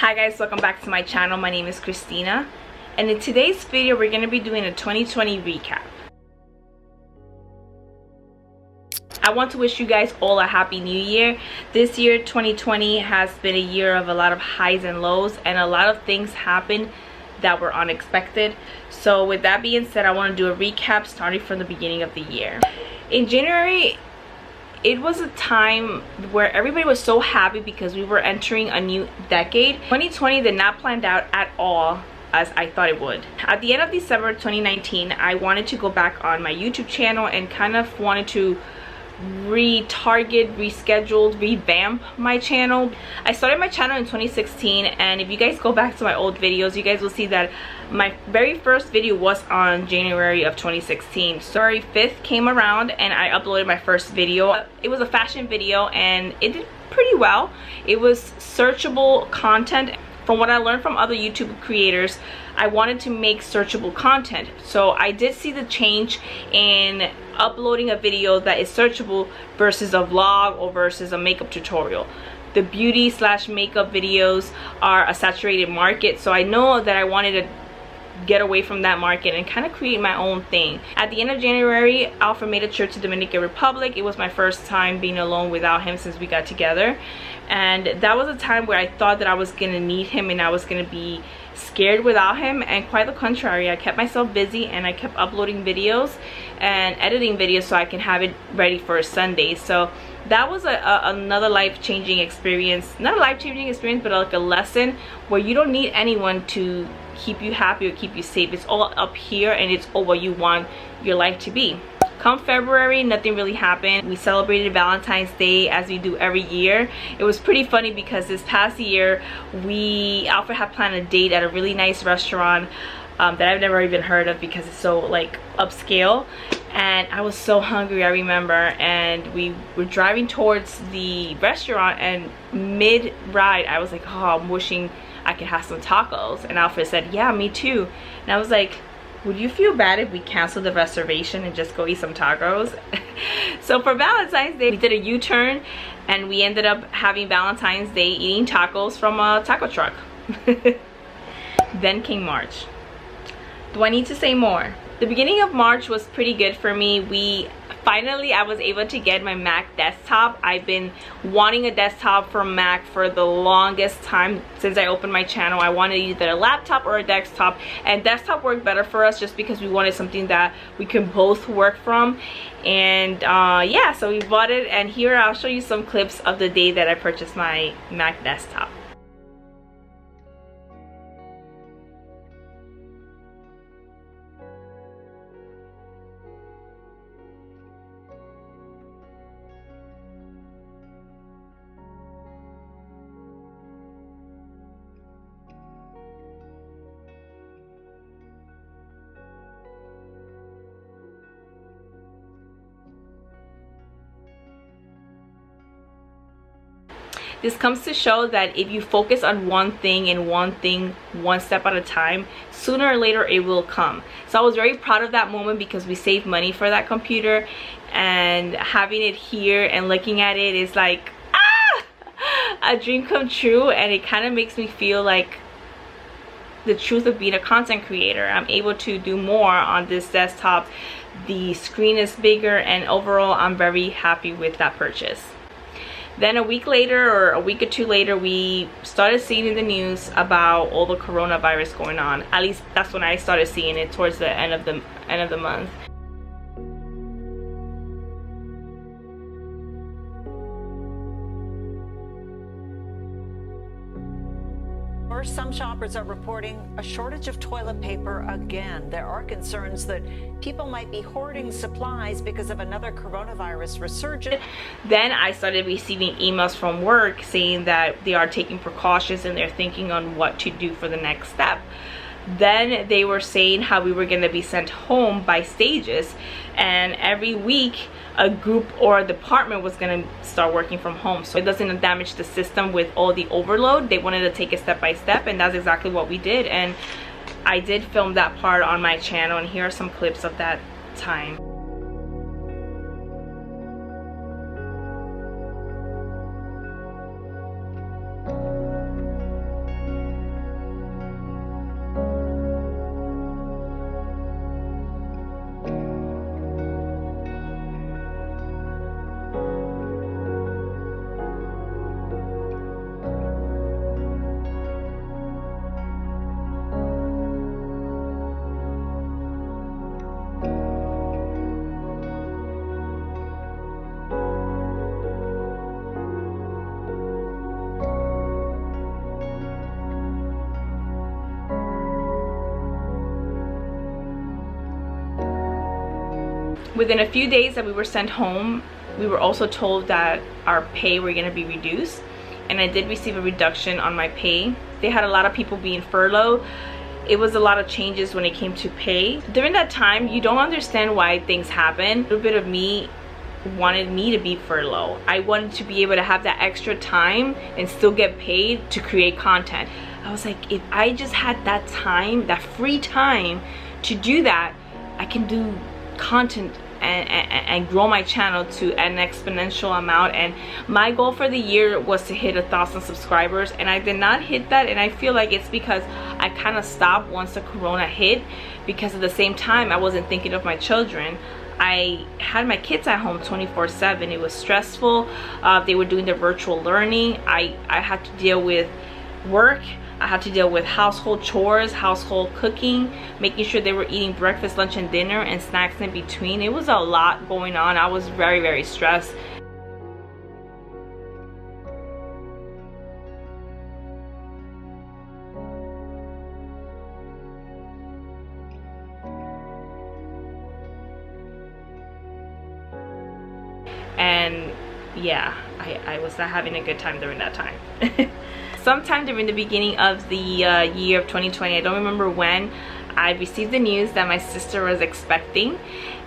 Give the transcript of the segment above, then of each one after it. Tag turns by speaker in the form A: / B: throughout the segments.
A: Hi guys, welcome back to my channel. My name is Cristina, and in today's video we're going to be doing a 2020 recap. I want to wish you guys all a happy new year. This year 2020 has been a year of a lot of highs and lows, and a lot of things happened that were unexpected. So with that being said, I want to do a recap starting from the beginning of the year. In January, it was a time where everybody was so happy because we were entering a new decade. 2020 did not plan out at all as I thought it would. At the end of December 2019, I wanted to go back on my YouTube channel and kind of wanted to revamp my channel. I started my channel in 2016, and if you guys go back to my old videos, you guys will see that my very first video was on January of 2016. January 5th came around and I uploaded my first video. It was a fashion video and it did pretty well. It was searchable content. From what I learned from other YouTube creators, I wanted to make searchable content. So I did see the change in uploading a video that is searchable versus a vlog or versus a makeup tutorial. The beauty / makeup videos are a saturated market, so I know that I wanted to get away from that market and kind of create my own thing. At the end of January, Alfred made a trip to Dominican Republic. It was my first time being alone without him since we got together, and that was a time where I thought that I was gonna need him and I was gonna be scared without him, and quite the contrary. I kept myself busy and I kept uploading videos and editing videos so I can have it ready for Sunday. So that was another life-changing experience. Not a life-changing experience, but like a lesson where you don't need anyone to keep you happy or keep you safe. It's all up here and it's all what you want your life to be. Come February, nothing really happened. We celebrated Valentine's Day as we do every year. It was pretty funny because this past year Alfred had planned a date at a really nice restaurant that I've never even heard of because it's so like upscale, and I was so hungry, I remember, and we were driving towards the restaurant, and mid-ride I was like, oh, I'm wishing I could have some tacos. And Alfred said, yeah, me too. And I was like, would you feel bad if we cancel the reservation and just go eat some tacos? So for Valentine's Day, we did a U-turn and we ended up having Valentine's Day eating tacos from a taco truck. Then came March. Do I need to say more? The beginning of March was pretty good for me. Finally, I was able to get my Mac desktop. I've been wanting a desktop from Mac for the longest time since I opened my channel. I wanted either a laptop or a desktop, and desktop worked better for us just because we wanted something that we can both work from. And yeah, so we bought it, and here I'll show you some clips of the day that I purchased my Mac desktop. This comes to show that if you focus on one thing and one step at a time, sooner or later it will come. So I was very proud of that moment because we saved money for that computer, and having it here and looking at it is like a dream come true, and it kind of makes me feel like the truth of being a content creator. I'm able to do more on this desktop. The screen is bigger, and overall I'm very happy with that purchase. Then a week later, or a week or two later, we started seeing in the news about all the coronavirus going on. At least that's when I started seeing it, towards the end of the month.
B: Some shoppers are reporting a shortage of toilet paper again. There are concerns that people might be hoarding supplies because of another coronavirus resurgence.
A: Then I started receiving emails from work saying that they are taking precautions and they're thinking on what to do for the next step. Then they were saying how we were going to be sent home by stages, and every week a group or a department was going to start working from home, so it doesn't damage the system with all the overload. They wanted to take it step by step, and that's exactly what we did. And I did film that part on my channel, and here are some clips of that time. Within a few days that we were sent home, we were also told that our pay were going to be reduced, and I did receive a reduction on my pay. They had a lot of people being furloughed. It was a lot of changes when it came to pay. During that time, you don't understand why things happen. A little bit of me wanted me to be furloughed. I wanted to be able to have that extra time and still get paid to create content. I was like, if I just had that time, that free time to do that, I can do content and grow my channel to an exponential amount. And my goal for the year was to hit 1,000 subscribers, and I did not hit that, and I feel like it's because I kind of stopped once the corona hit, because at the same time I wasn't thinking of my children. I had my kids at home 24/7. It was stressful. They were doing their virtual learning. I had to deal with work. I had to deal with household chores, household cooking, making sure they were eating breakfast, lunch, and dinner, and snacks in between. It was a lot going on. I was very, very stressed. And yeah, I was not having a good time during that time. Sometime during the beginning of the year of 2020, I don't remember when, I received the news that my sister was expecting,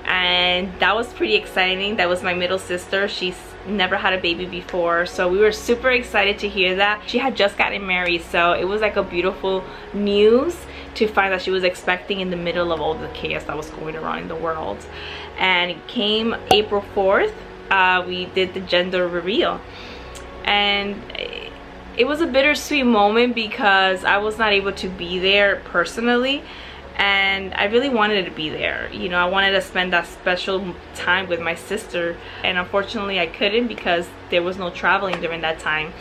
A: and that was pretty exciting. That was my middle sister. She's never had a baby before, so we were super excited to hear that. She had just gotten married, so it was like a beautiful news to find that she was expecting in the middle of all the chaos that was going around in the world. And it came April 4th. We did the gender reveal, and it was a bittersweet moment because I was not able to be there personally, and I really wanted to be there. You know, I wanted to spend that special time with my sister, and unfortunately I couldn't because there was no traveling during that time.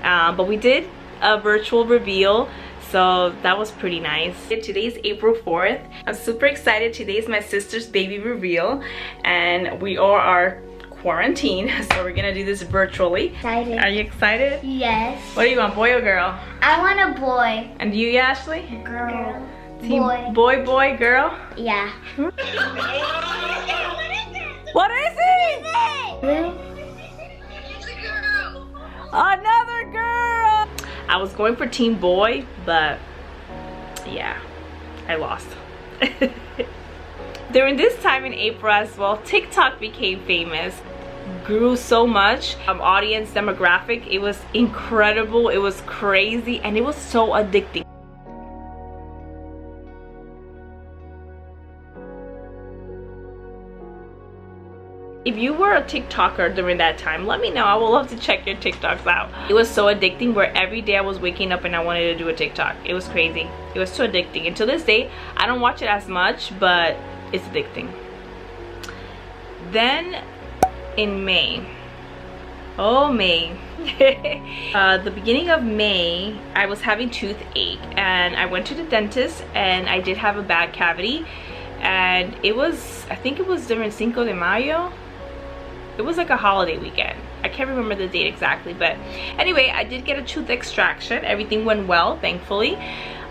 A: But we did a virtual reveal, so that was pretty nice. Today's April 4th. I'm super excited. Today's my sister's baby reveal, and we all are quarantine, so we're gonna do this virtually.
C: Excited.
A: Are you excited?
C: Yes.
A: What do you want, boy or girl?
C: I want a boy.
A: And you, Ashley?
C: Girl.
A: Team
C: Boy.
A: boy, girl?
C: Yeah.
A: What is it?
C: Blue.
A: Another girl! I was going for team boy, but yeah, I lost. During this time in April as well, TikTok became famous, grew so much. Audience demographic, it was incredible, it was crazy, and it was so addicting. If you were a TikToker during that time, let me know. I would love to check your TikToks out. It was so addicting where every day I was waking up and I wanted to do a TikTok. It was crazy. It was so addicting. And to this day, I don't watch it as much, but it's addicting. Then in May, the beginning of May, I was having toothache, and I went to the dentist, and I did have a bad cavity, and it was, I think it was during Cinco de Mayo. It was like a holiday weekend. I can't remember the date exactly, but anyway, I did get a tooth extraction. Everything went well, thankfully.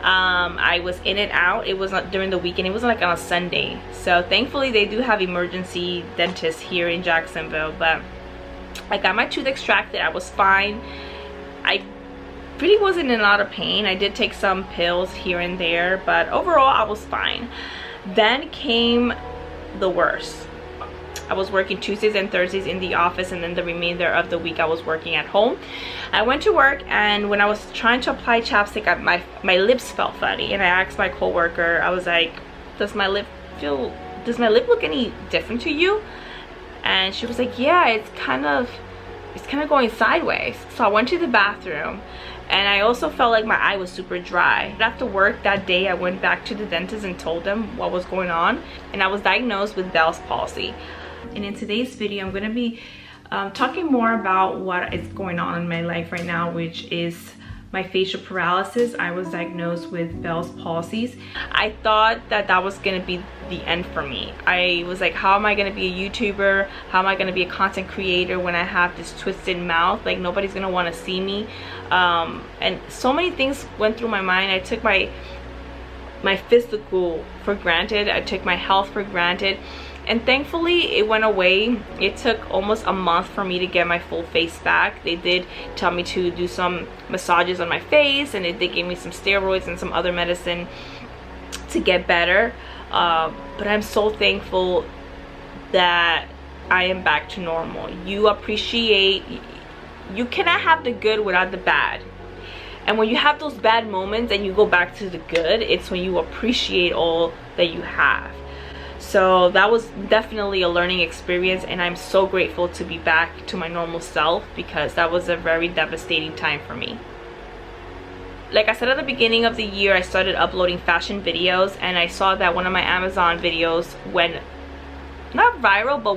A: I was in and out. It was not during the weekend. It was like on a Sunday. So thankfully they do have emergency dentists here in Jacksonville, but I got my tooth extracted. I was fine. I really wasn't in a lot of pain. I did take some pills here and there, but overall I was fine. Then came the worst. I was working Tuesdays and Thursdays in the office, and then the remainder of the week I was working at home. I went to work, and when I was trying to apply chapstick, my lips felt funny, and I asked my coworker, I was like, does my lip look any different to you? And she was like, yeah, it's kind of going sideways. So I went to the bathroom, and I also felt like my eye was super dry. After work that day, I went back to the dentist and told them what was going on, and I was diagnosed with Bell's palsy. And in today's video, I'm going to be talking more about what is going on in my life right now, which is my facial paralysis. I was diagnosed with Bell's palsy. I thought that that was going to be the end for me. I was like, how am I going to be a YouTuber? How am I going to be a content creator when I have this twisted mouth? Like, nobody's going to want to see me. And so many things went through my mind. I took my physical for granted. I took my health for granted. and thankfully it went away. It took almost a month for me to get my full face back. They did tell me to do some massages on my face, and they gave me some steroids and some other medicine to get better. But I'm so thankful that I am back to normal. You cannot have the good without the bad. And when you have those bad moments and you go back to the good, it's when you appreciate all that you have. So that was definitely a learning experience, and I'm so grateful to be back to my normal self, because that was a very devastating time for me. Like I said at the beginning of the year, I started uploading fashion videos, and I saw that one of my Amazon videos went not viral, but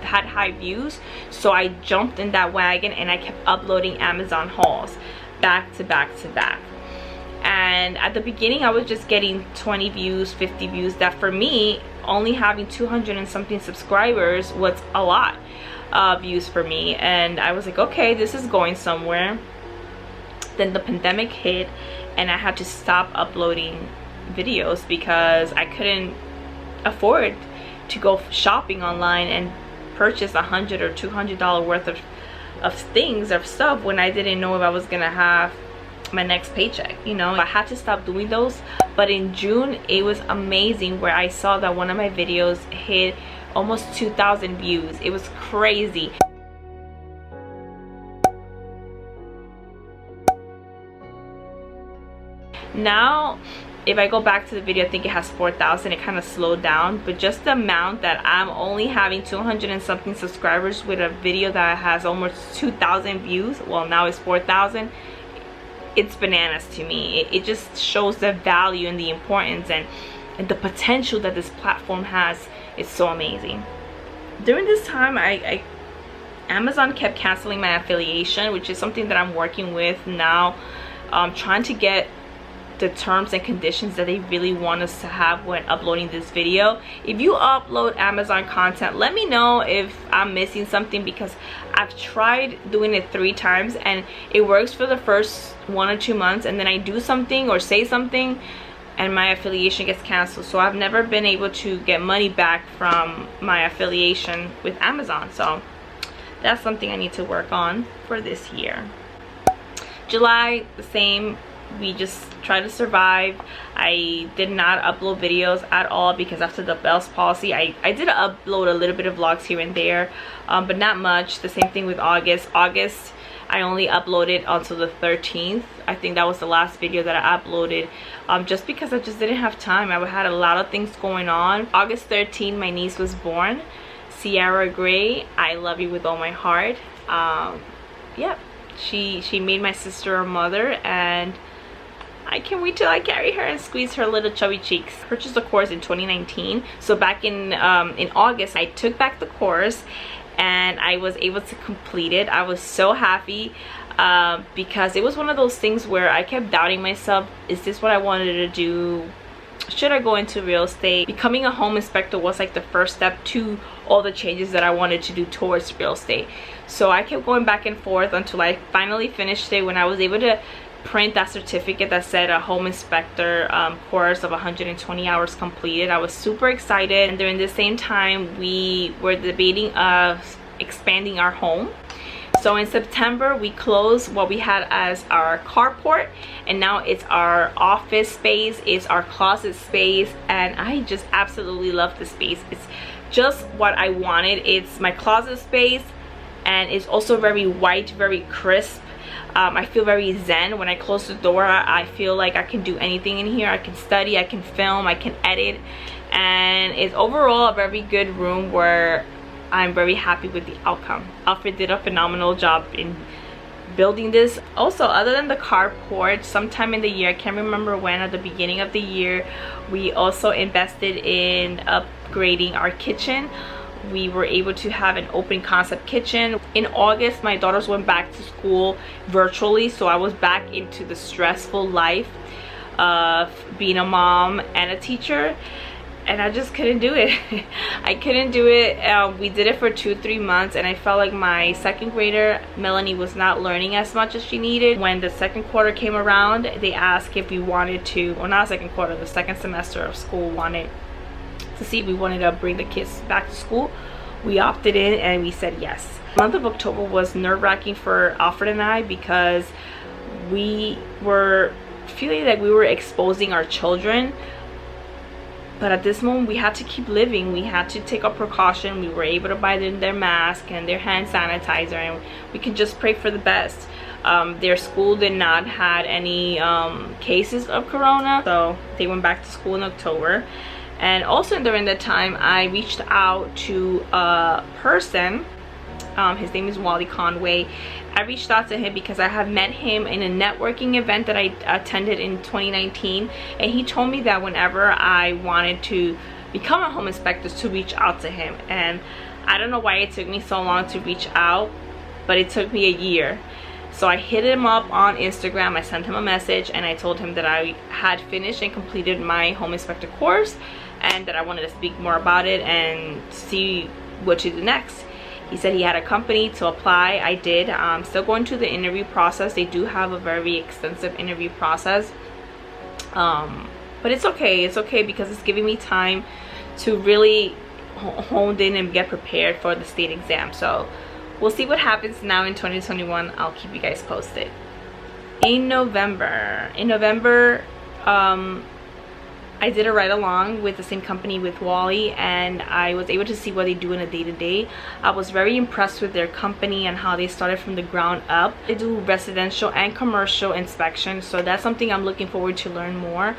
A: had high views. So I jumped in that wagon and I kept uploading Amazon hauls back to back to back. And at the beginning I was just getting 20 views, 50 views. That for me, only having 200 and something subscribers was a lot of views for me. And I was like, okay, this is going somewhere. Then the pandemic hit and I had to stop uploading videos because I couldn't afford to go shopping online and purchase $100 or $200 worth of stuff when I didn't know if I was gonna have my next paycheck. You know, I had to stop doing those. But in June it was amazing, where I saw that one of my videos hit almost 2,000 views. It was crazy. Now if I go back to the video, I think it has 4,000. It kind of slowed down, but just the amount that I'm only having 200 and something subscribers with a video that has almost 2,000 views, well now it's 4,000, it's bananas to me. It just shows the value and the importance and the potential that this platform has. It's so amazing. During this time, Amazon kept canceling my affiliation, which is something that I'm working with now, trying to get the terms and conditions that they really want us to have when uploading this video. If you upload Amazon content, let me know if I'm missing something, because I've tried doing it 3 times and it works for the first 1 or 2 months, and then I do something or say something and my affiliation gets canceled. So I've never been able to get money back from my affiliation with Amazon. So that's something I need to work on for this year. July, the same. We just try to survive. I did not upload videos at all because after the Bell's policy, I did upload a little bit of vlogs here and there, but not much. The same thing with August. August, I only uploaded until the 13th. I think that was the last video that I uploaded, just because I just didn't have time. I had a lot of things going on. August 13th, my niece was born, Sierra Gray. I love you with all my heart. Yeah, she made my sister a mother, and I can't wait till I carry her and squeeze her little chubby cheeks. Purchased the course in 2019. So back in August, I took back the course and I was able to complete it. I was so happy because it was one of those things where I kept doubting myself. Is this what I wanted to do? Should I go into real estate? Becoming a home inspector was like the first step to all the changes that I wanted to do towards real estate. So I kept going back and forth until I finally finished it, when I was able to print that certificate that said a home inspector course of 120 hours completed. I was super excited, and during the same time we were debating expanding our home. So in September we closed what we had as our carport, and now it's our office space, it's our closet space, and I just absolutely love the space. It's just what I wanted. It's my closet space, and it's also very white, very crisp. I feel very zen. When I close the door, I feel like I can do anything in here. I can study, I can film, I can edit, and it's overall a very good room where I'm very happy with the outcome. Alfred did a phenomenal job in building this. Also, other than the carport, sometime in the year, I can't remember when, at the beginning of the year, we also invested in upgrading our kitchen. We were able to have an open concept kitchen. In August, my daughters went back to school virtually, so I was back into the stressful life of being a mom and a teacher, and I just couldn't do it. I couldn't do it. We did it for 2-3 months, and I felt like my second grader Melanie was not learning as much as she needed. When the second quarter came around, they asked if we wanted to, or not second quarter, the second semester of school wanted to see if we wanted to bring the kids back to school. We opted in and we said yes. The month of October was nerve-wracking for Alfred and I because we were feeling like we were exposing our children, but at this moment we had to keep living. We had to take a precaution. We were able to buy them their mask and their hand sanitizer, and we can just pray for the best. Their school did not had any cases of corona, so they went back to school in October. And also during that time I reached out to a person. His name is Wally Conway. I reached out to him because I have met him in a networking event that I attended in 2019, and he told me that whenever I wanted to become a home inspector to reach out to him. And I don't know why it took me so long to reach out, but it took me a year. So I hit him up on Instagram. I sent him a message and I told him that I had finished and completed my home inspector course and that I wanted to speak more about it and see what to do next. He said he had a company to apply. I did. I'm still going through the interview process. They do have a very extensive interview process, but it's okay. It's okay because it's giving me time to really hone in and get prepared for the state exam. So we'll see what happens now in 2021. I'll keep you guys posted. In November, I did a ride along with the same company with Wally, and I was able to see what they do in a day-to-day. I was very impressed with their company and how they started from the ground up. They do residential and commercial inspections, so that's something I'm looking forward to learn more.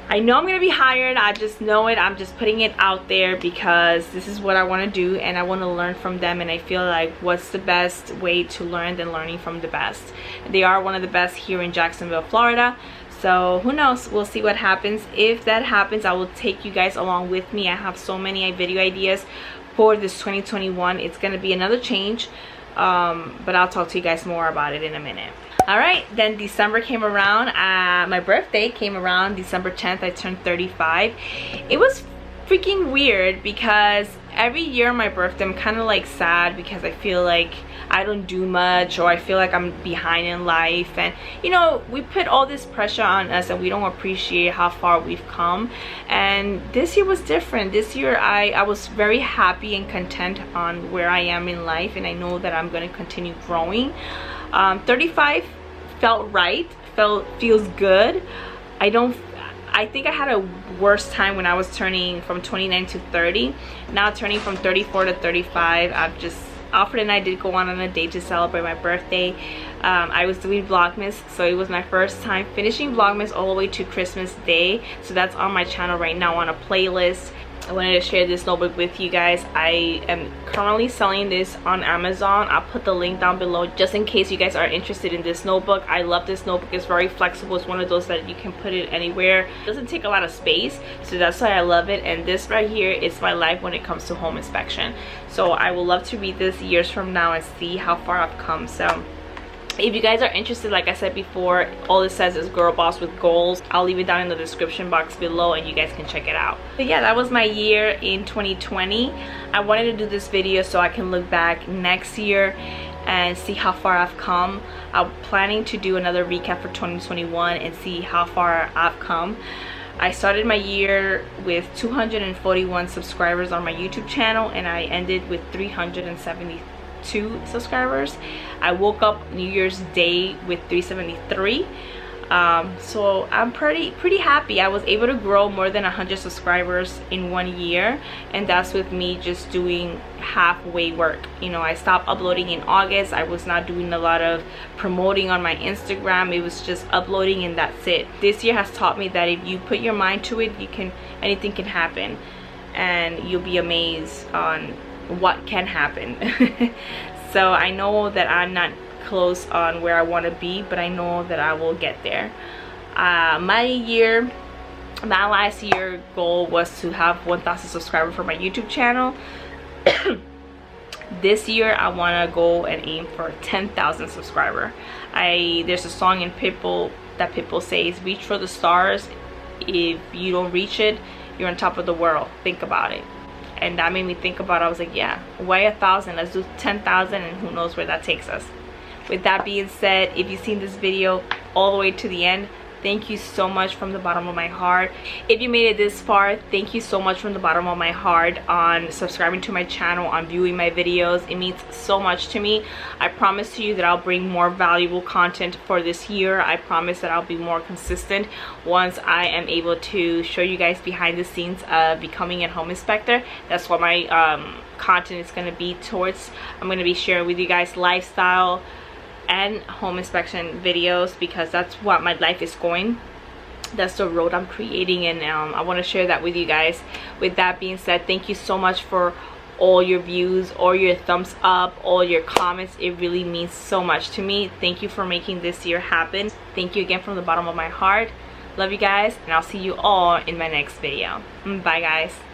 A: I know I'm gonna be hired. I just know it. I'm just putting it out there because this is what I want to do and I want to learn from them, and I feel like what's the best way to learn than learning from the best. They are one of the best here in Jacksonville, Florida. So who knows, we'll see what happens. If that happens, I will take you guys along with me. I have so many video ideas for this 2021. It's gonna be another change, but I'll talk to you guys more about it in a minute. All right, then December came around. My birthday came around December 10th. I turned 35. It was freaking weird because every year on my birthday I'm kind of like sad because I feel like I don't do much, or I feel like I'm behind in life, and you know, we put all this pressure on us and we don't appreciate how far we've come. And this year was different. This year I was very happy and content on where I am in life, and I know that I'm going to continue growing. 35 felt right, feels good. I think I had a worse time when I was turning from 29 to 30. Now turning from 34 to 35, Alfred and I did go on a date to celebrate my birthday. I was doing Vlogmas, so it was my first time finishing Vlogmas all the way to Christmas Day. So that's on my channel right now on a playlist. I wanted to share this notebook with you guys. I am currently selling this on Amazon. I'll put the link down below just in case you guys are interested in this notebook. I love this notebook. It's very flexible. It's one of those that you can put it anywhere. It doesn't take a lot of space, so that's why I love it. And this right here is my life when it comes to home inspection. So I would love to read this years from now and see how far I've come. So if you guys are interested, like I said before, all it says is Girl Boss with Goals. I'll leave it down in the description box below and you guys can check it out. But yeah, that was my year in 2020. I wanted to do this video so I can look back next year and see how far I've come. I'm planning to do another recap for 2021 and see how far I've come. I started my year with 241 subscribers on my YouTube channel, and I ended with 372 subscribers. I woke up New Year's Day with 373. So I'm pretty happy. I was able to grow more than 100 subscribers in 1 year, and that's with me just doing halfway work. You know, I stopped uploading in August. I was not doing a lot of promoting on my Instagram. It was just uploading and that's it. This year has taught me that if you put your mind to it, anything can happen, and you'll be amazed on what can happen. So I know that I'm not close on where I want to be, but I know that I will get there. My last year goal was to have 1,000 subscribers for my YouTube channel. This year I want to go and aim for 10,000 subscribers. There's a song in Pitbull that Pitbull says, reach for the stars. If you don't reach it, you're on top of the world. Think about it. And that made me think about it. I was like, yeah, why 1,000? Let's do 10,000 and who knows where that takes us. With that being said, if you've seen this video all the way to the end, Thank you so much from the bottom of my heart. If you made it this far, thank you so much from the bottom of my heart on subscribing to my channel, on viewing my videos. It means so much to me. I promise to you that I'll bring more valuable content for this year. I promise that I'll be more consistent once I am able to show you guys behind the scenes of becoming a home inspector. That's what my content is going to be towards. I'm going to be sharing with you guys lifestyle and home inspection videos, because that's what my life is going. That's the road I'm creating, and I want to share that with you guys. With that being said, thank you so much for all your views, all your thumbs up, all your comments. It really means so much to me. Thank you for making this year happen. Thank you again from the bottom of my heart. Love you guys, and I'll see you all in my next video. Bye guys.